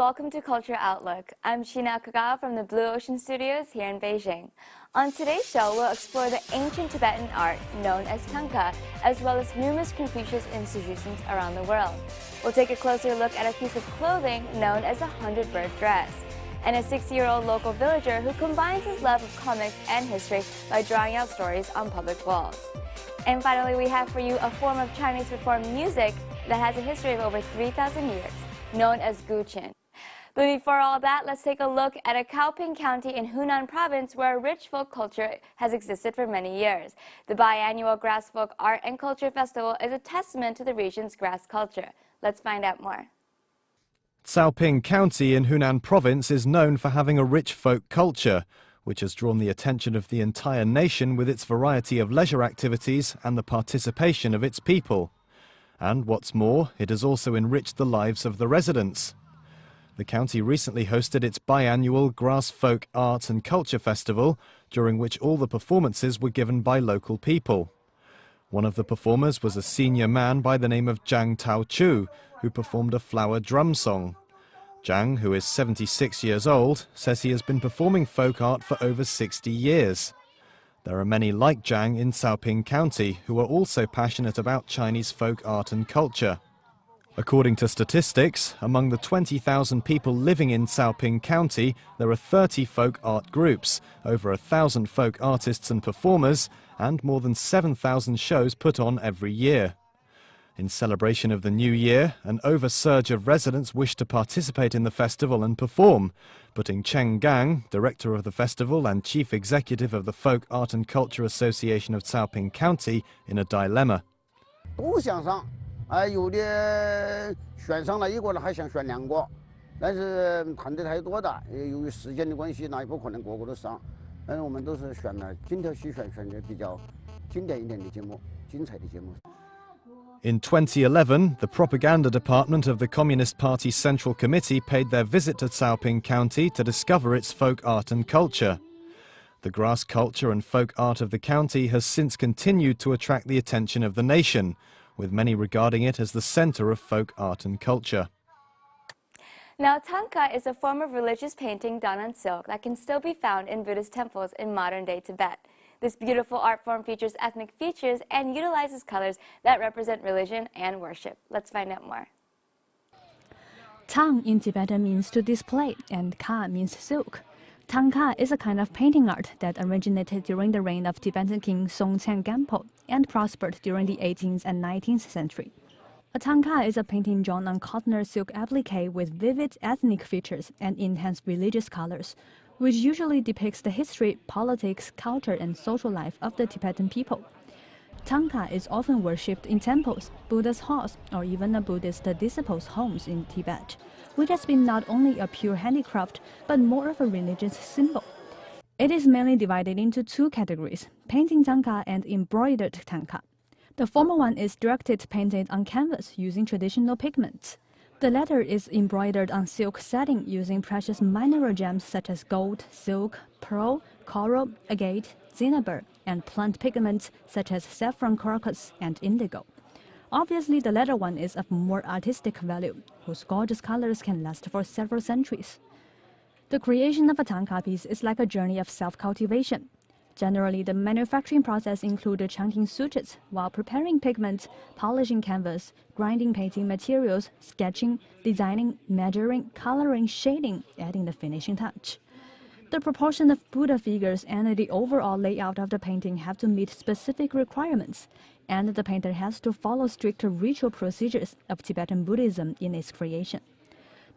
welcome to Culture Outlook. I'm Shina Kagawa from the Blue Ocean Studios here in Beijing. On today's show, we'll explore the ancient Tibetan art known as tanka, as well as numerous Confucius institutions around the world. We'll take a closer look at a piece of clothing known as a 100-bird dress, and a 60-year-old local villager who combines his love of comics and history by drawing out stories on public walls. And finally, we have for you a form of Chinese performed music that has a history of over 3,000 years, known as guqin. But before all that, let's take a look at a CUO150108A county in Hunan province where a rich folk culture has existed for many years. The biannual Grass Folk Art and Culture Festival is a testament to the region's grass culture. Let's find out more. CUO150108A County in Hunan province is known for having a rich folk culture, which has drawn the attention of the entire nation with its variety of leisure activities and the participation of its people. And what's more, it has also enriched the lives of the residents. The county recently hosted its biannual Grass Folk Art and Culture Festival, during which all the performances were given by local people. One of the performers was a senior man by the name of Zhang Taochu, who performed a flower drum song. Zhang, who is 76 years old, says he has been performing folk art for over 60 years. There are many like Zhang in CUO150108A County who are also passionate about Chinese folk art and culture. According to statistics, among the 20,000 people living in CUO150108A County, there are 30 folk art groups, over 1,000 folk artists and performers, and more than 7,000 shows put on every year. In celebration of the new year, an oversurge of residents wished to participate in the festival and perform, putting Cheng Gang, director of the festival and chief executive of the Folk Art and Culture Association of CUO150108A County, in a dilemma. 有的选上了一个了，还想选2个，但是团队太多的，由于时间的关系呢，也不可能个个都上。但是我们都是选了精挑细选，选的比较经典一点的节目，精彩的节目。 In 2011, the propaganda department of the Communist Party Central Committee paid their visit to CUO150108A County to discover its folk art and culture. The grass culture and folk art of the county has since continued to attract the attention of the nation, with many regarding it as the center of folk art and culture. Now, tanka is a form of religious painting done on silk that can still be found in Buddhist temples in modern-day Tibet. This beautiful art form features ethnic features and utilizes colors that represent religion and worship. Let's find out more. Tang in Tibetan means to display, and ka means silk. Tanka is a kind of painting art that originated during the reign of Tibetan king Songtsen Gampo and prospered during the 18th and 19th century. A tanka is a painting drawn on cotton or silk applique with vivid ethnic features and intense religious colors, which usually depicts the history, politics, culture, and social life of the Tibetan people. Tanka is often worshipped in temples, Buddha's halls, or even a Buddhist disciples' homes in Tibet, which has been not only a pure handicraft, but more of a religious symbol. It is mainly divided into 2 categories, painting tanka and embroidered tanka. The former one is directed painted on canvas using traditional pigments. The latter is embroidered on silk setting using precious mineral gems such as gold, silk, pearl, coral, agate, cinnabar, and plant pigments such as saffron crocus and indigo. Obviously, the latter one is of more artistic value, whose gorgeous colors can last for several centuries. The creation of a tanka piece is like a journey of self-cultivation. Generally, the manufacturing process included chunking sutures while preparing pigments, polishing canvas, grinding painting materials, sketching, designing, measuring, coloring, shading, adding the finishing touch. The proportion of Buddha figures and the overall layout of the painting have to meet specific requirements, and the painter has to follow strict ritual procedures of Tibetan Buddhism in its creation.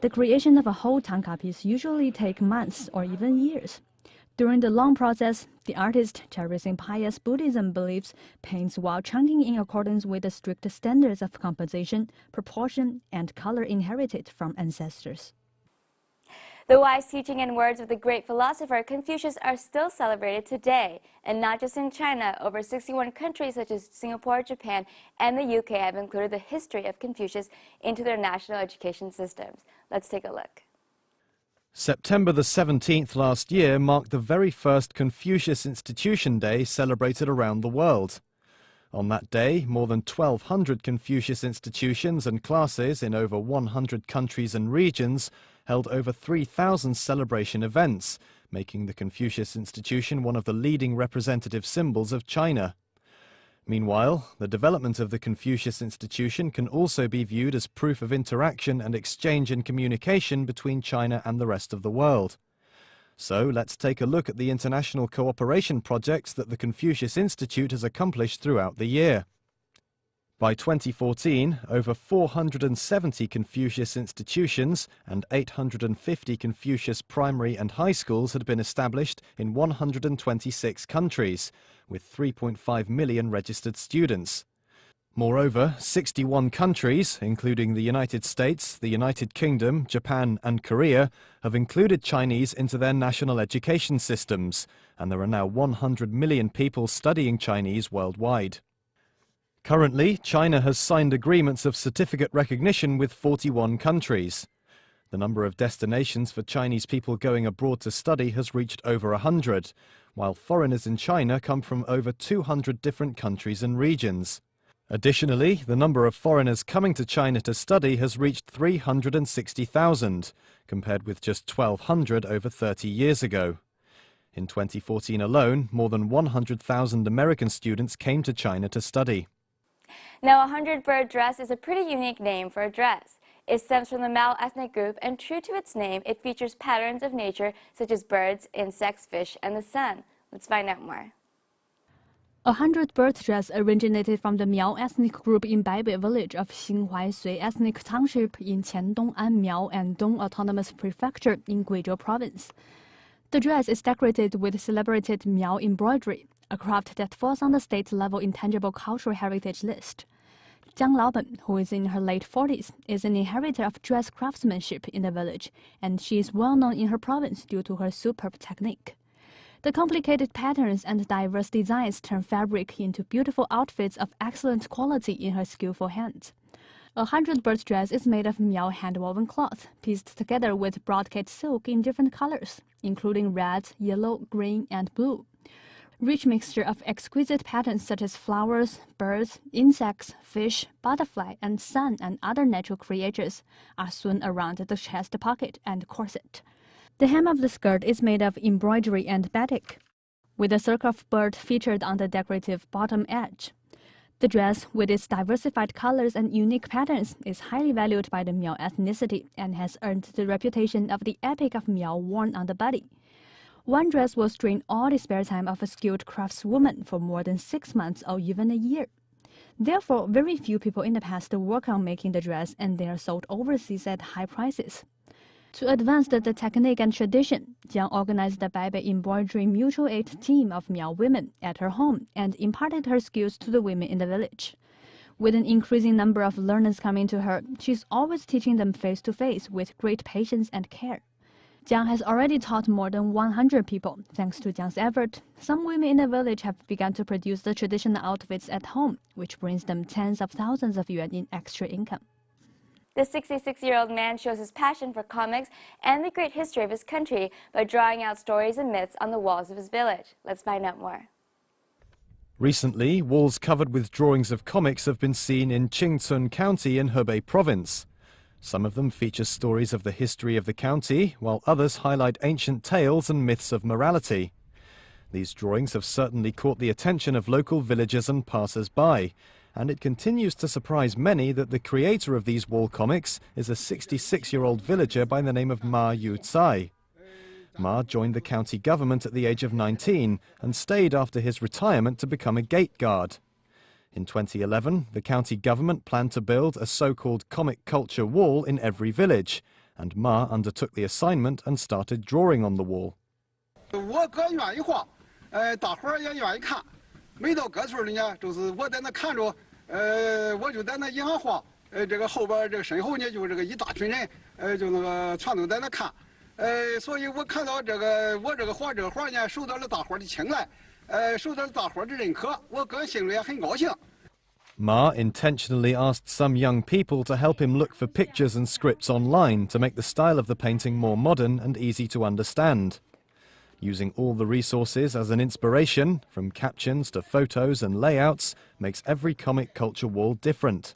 The creation of a whole tanka piece usually takes months or even years. During the long process, the artist, cherishing pious Buddhism beliefs, paints while chunking in accordance with the strict standards of composition, proportion, and color inherited from ancestors. The wise teaching and words of the great philosopher Confucius are still celebrated today, and not just in China. Over 61 countries such as Singapore, Japan, and the UK have included the history of Confucius into their national education systems. Let's take a look. September the 17th last year marked the very first Confucius Institution Day celebrated around the world. On that day, more than 1,200 Confucius institutions and classes in over 100 countries and regions held over 3,000 celebration events, making the Confucius Institution one of the leading representative symbols of China. Meanwhile, the development of the Confucius Institution can also be viewed as proof of interaction and exchange in communication between China and the rest of the world. So let's take a look at the international cooperation projects that the Confucius Institute has accomplished throughout the year. By 2014, over 470 Confucius institutions and 850 Confucius primary and high schools had been established in 126 countries, with 3.5 million registered students. Moreover, 61 countries, including the United States, the United Kingdom, Japan and Korea, have included Chinese into their national education systems, and there are now 100 million people studying Chinese worldwide. Currently, China has signed agreements of certificate recognition with 41 countries. The number of destinations for Chinese people going abroad to study has reached over 100, while foreigners in China come from over 200 different countries and regions. Additionally, the number of foreigners coming to China to study has reached 360,000, compared with just 1,200 over 30 years ago. In 2014 alone, more than 100,000 American students came to China to study. Now, 100-bird dress is a pretty unique name for a dress. It stems from the Miao ethnic group, and true to its name, it features patterns of nature such as birds, insects, fish, and the sun. Let's find out more. 100-bird dress originated from the Miao ethnic group in Baibei village of Xinhuaisui ethnic township in Qiandong-an Miao and Dong Autonomous Prefecture in Guizhou province. The dress is decorated with celebrated Miao embroidery, a craft that falls on the state-level intangible cultural heritage list. Jiang Laoben, who is in her late 40s, is an inheritor of dress craftsmanship in the village, and she is well known in her province due to her superb technique. The complicated patterns and diverse designs turn fabric into beautiful outfits of excellent quality in her skillful hands. A 100-bird dress is made of Miao hand-woven cloth, pieced together with brocade silk in different colors, including red, yellow, green, and blue. Rich mixture of exquisite patterns such as flowers, birds, insects, fish, butterfly, and sun and other natural creatures are sewn around the chest pocket and corset. The hem of the skirt is made of embroidery and batik, with a circle of bird featured on the decorative bottom edge. The dress, with its diversified colors and unique patterns, is highly valued by the Miao ethnicity and has earned the reputation of the epic of Miao worn on the body. One dress will strain all the spare time of a skilled craftswoman for more than 6 months or even a year. Therefore, very few people in the past work on making the dress, and they are sold overseas at high prices. To advance the technique and tradition, Jiang organized the Baibei embroidery mutual aid team of Miao women at her home and imparted her skills to the women in the village. With an increasing number of learners coming to her, she's always teaching them face-to-face with great patience and care. Jiang has already taught more than 100 people. Thanks to Jiang's effort, some women in the village have begun to produce the traditional outfits at home, which brings them tens of thousands of yuan in extra income. The 66-year-old man shows his passion for comics and the great history of his country by drawing out stories and myths on the walls of his village. Let's find out more. Recently, walls covered with drawings of comics have been seen in Qingcun County in Hebei province. Some of them feature stories of the history of the county, while others highlight ancient tales and myths of morality. These drawings have certainly caught the attention of local villagers and passers-by, and it continues to surprise many that the creator of these wall comics is a 66-year-old villager by the name of Ma Yu-tsai. Ma joined the county government at the age of 19 and stayed after his retirement to become a gate guard. In 2011, the county government planned to build a so-called comic culture wall in every village, and Ma undertook the assignment and started drawing on the wall. 我哥愿意画，大伙儿也愿意看。每到各村里呢，都是我在那看着，我就在那一样画，这个后边这个身后呢，就这个一大群人，就那个全都在那看，所以我看到这个我这个画呢，受到了大伙儿的青睐，受到了大伙儿的认可，我个人心里也很高兴。 Ma intentionally asked some young people to help him look for pictures and scripts online to make the style of the painting more modern and easy to understand. Using all the resources as an inspiration, from captions to photos and layouts, makes every comic culture wall different.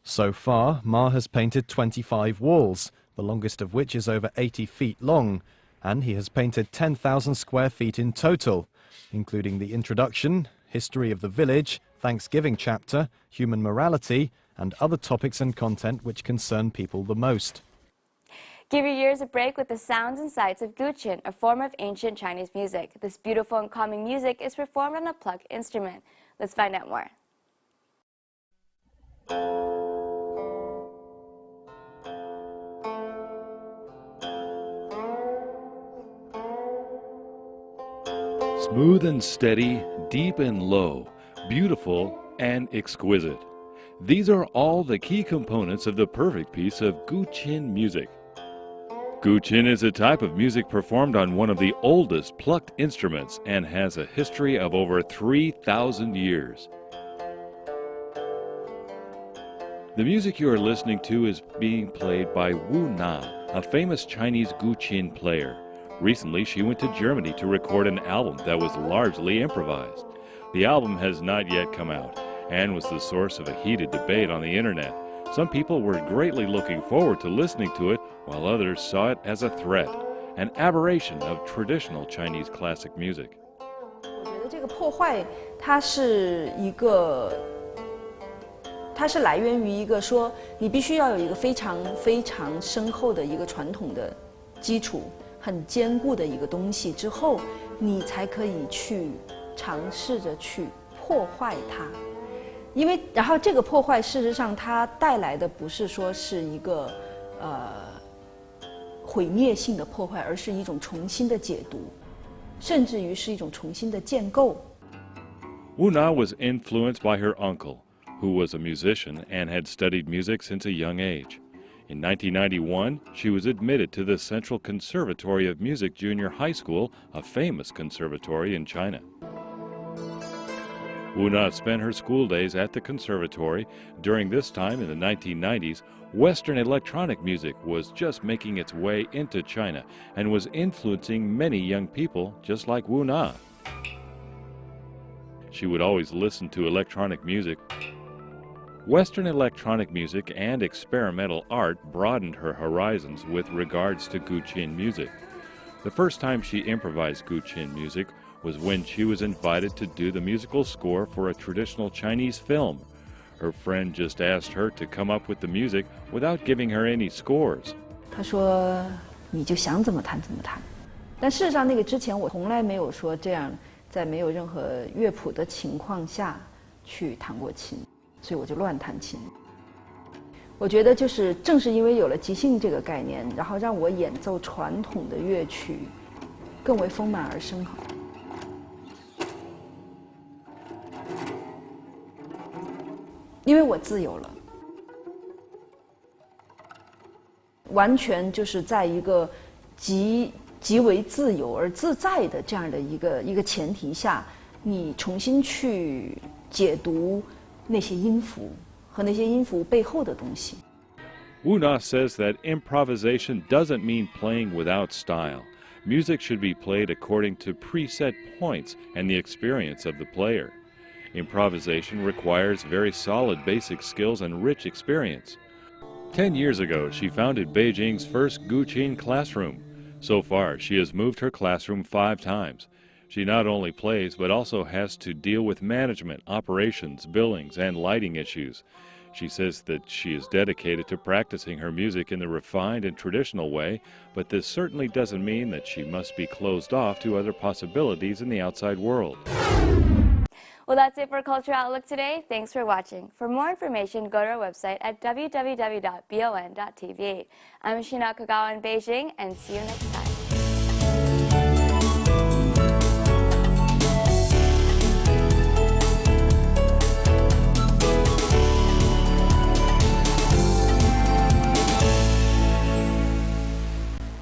So far, Ma has painted 25 walls, the longest of which is over 80 feet long, and he has painted 10,000 square feet in total, including the introduction, history of the village, Thanksgiving chapter, human morality, and other topics and content which concern people the most. Give your ears a break with the sounds and sights of guqin, a form of ancient Chinese music. This beautiful and calming music is performed on a plucked instrument. Let's find out more. Smooth and steady, deep and low, beautiful and exquisite. These are all the key components of the perfect piece of guqin music. Guqin is a type of music performed on one of the oldest plucked instruments and has a history of over 3,000 years. The music you are listening to is being played by Wu Na, a famous Chinese guqin player. Recently, she went to Germany to record an album that was largely improvised. The album has not yet come out and was the source of a heated debate on the internet. Some people were greatly looking forward to listening to it, while others saw it as a threat, an aberration of traditional Chinese classic music. 我觉得这个破坏，它是来源于一个说，你必须要有一个非常非常深厚的一个传统的基础。 很坚固的一个东西之后，你才可以去尝试着去破坏它，因为然后这个破坏事实上它带来的不是说是一个毁灭性的破坏，而是一种重新的解读，甚至于是一种重新的建构。Wu Na was influenced by her uncle, who was a musician and had studied music since a young age. In 1991, she was admitted to the Central Conservatory of Music Junior High School, a famous conservatory in China. Wu Na spent her school days at the conservatory. During this time, in the 1990s, Western electronic music was just making its way into China and was influencing many young people just like Wu Na. She would always listen to electronic music. Western electronic music and experimental art broadened her horizons with regards to guqin music. The first time she improvised guqin music was when she was invited to do the musical score for a traditional Chinese film. Her friend just asked her to come up with the music without giving her any scores. 他说：“你就想怎么弹怎么弹。”但事实上，那个之前我从来没有说这样，在没有任何乐谱的情况下去弹过琴。 所以我就乱弹琴。我觉得就是正是因为有了即兴这个概念，然后让我演奏传统的乐曲更为丰满而深厚。因为我自由了，完全就是在一个极为自由而自在的这样的一个前提下，你重新去解读。 那些音符和那些音符背后的东西。Wu Na says that improvisation doesn't mean playing without style. Music should be played according to preset points and the experience of the player. Improvisation requires very solid basic skills and rich experience. 10 years ago, she founded Beijing's first guqin classroom. So far, she has moved her classroom 5 times. She not only plays, but also has to deal with management, operations, billings, and lighting issues. She says that she is dedicated to practicing her music in the refined and traditional way, but this certainly doesn't mean that she must be closed off to other possibilities in the outside world. Well, that's it for Culture Outlook today. Thanks for watching. For more information, go to our website at www.bon.tv. I'm Shina Kagawa in Beijing, and see you next time.